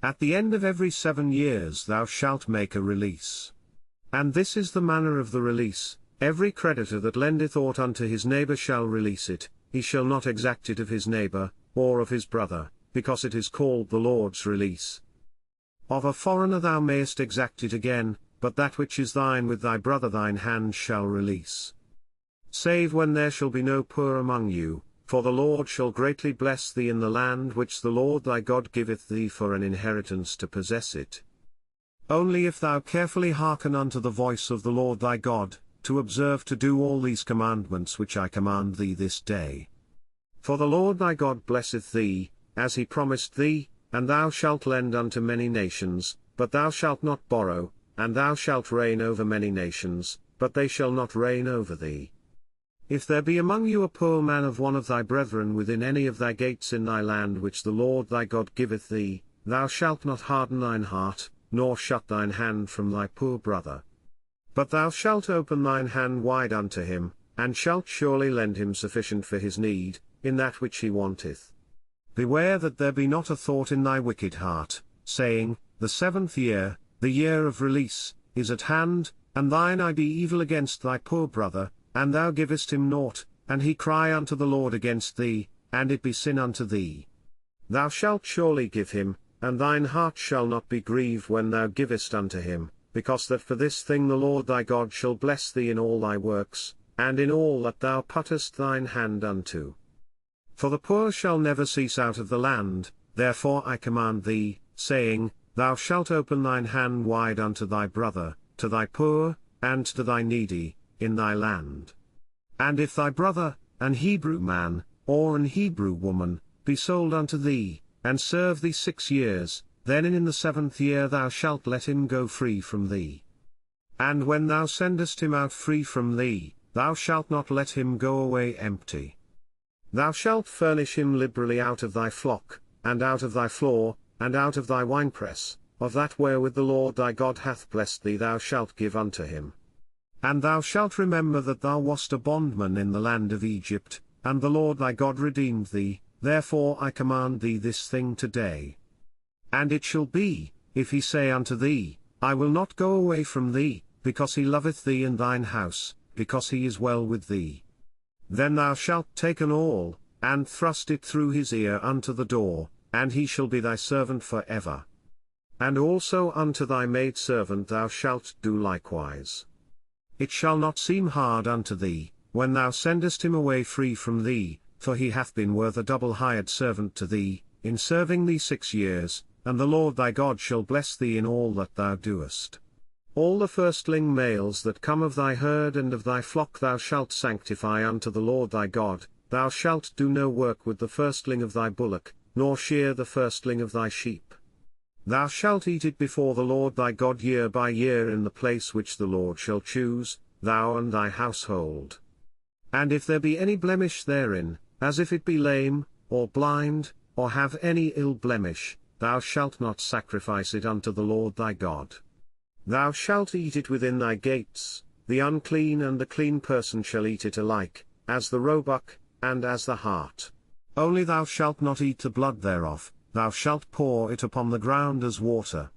At the end of every 7 years thou shalt make a release. And this is the manner of the release: every creditor that lendeth aught unto his neighbor shall release it, he shall not exact it of his neighbor, or of his brother, because it is called the Lord's release. Of a foreigner thou mayest exact it again, but that which is thine with thy brother thine hand shall release. Save when there shall be no poor among you, for the Lord shall greatly bless thee in the land which the Lord thy God giveth thee for an inheritance to possess it. Only if thou carefully hearken unto the voice of the Lord thy God, to observe to do all these commandments which I command thee this day. For the Lord thy God blesseth thee, as he promised thee, and thou shalt lend unto many nations, but thou shalt not borrow, and thou shalt reign over many nations, but they shall not reign over thee. If there be among you a poor man of one of thy brethren within any of thy gates in thy land which the Lord thy God giveth thee, thou shalt not harden thine heart, nor shut thine hand from thy poor brother. But thou shalt open thine hand wide unto him, and shalt surely lend him sufficient for his need, in that which he wanteth. Beware that there be not a thought in thy wicked heart, saying, The 7th year, the year of release, is at hand, and thine eye be evil against thy poor brother, and thou givest him naught, and he cry unto the Lord against thee, and it be sin unto thee. Thou shalt surely give him, and thine heart shall not be grieved when thou givest unto him, because that for this thing the Lord thy God shall bless thee in all thy works, and in all that thou puttest thine hand unto. For the poor shall never cease out of the land, therefore I command thee, saying, Thou shalt open thine hand wide unto thy brother, to thy poor, and to thy needy, in thy land. And if thy brother, an Hebrew man, or an Hebrew woman, be sold unto thee, and serve thee 6 years, then in the 7th year thou shalt let him go free from thee. And when thou sendest him out free from thee, thou shalt not let him go away empty. Thou shalt furnish him liberally out of thy flock, and out of thy floor, and out of thy winepress, of that wherewith the Lord thy God hath blessed thee thou shalt give unto him. And thou shalt remember that thou wast a bondman in the land of Egypt, and the Lord thy God redeemed thee, therefore I command thee this thing today. And it shall be, if he say unto thee, I will not go away from thee, because he loveth thee and thine house, because he is well with thee. Then thou shalt take an awl, and thrust it through his ear unto the door, and he shall be thy servant for ever. And also unto thy maidservant thou shalt do likewise. It shall not seem hard unto thee, when thou sendest him away free from thee, for he hath been worth a double hired servant to thee, in serving thee 6 years, and the Lord thy God shall bless thee in all that thou doest. All the firstling males that come of thy herd and of thy flock thou shalt sanctify unto the Lord thy God, thou shalt do no work with the firstling of thy bullock, nor shear the firstling of thy sheep. Thou shalt eat it before the Lord thy God year by year in the place which the Lord shall choose, thou and thy household. And if there be any blemish therein, as if it be lame, or blind, or have any ill blemish, thou shalt not sacrifice it unto the Lord thy God. Thou shalt eat it within thy gates, the unclean and the clean person shall eat it alike, as the roebuck, and as the hart. Only thou shalt not eat the blood thereof, thou shalt pour it upon the ground as water.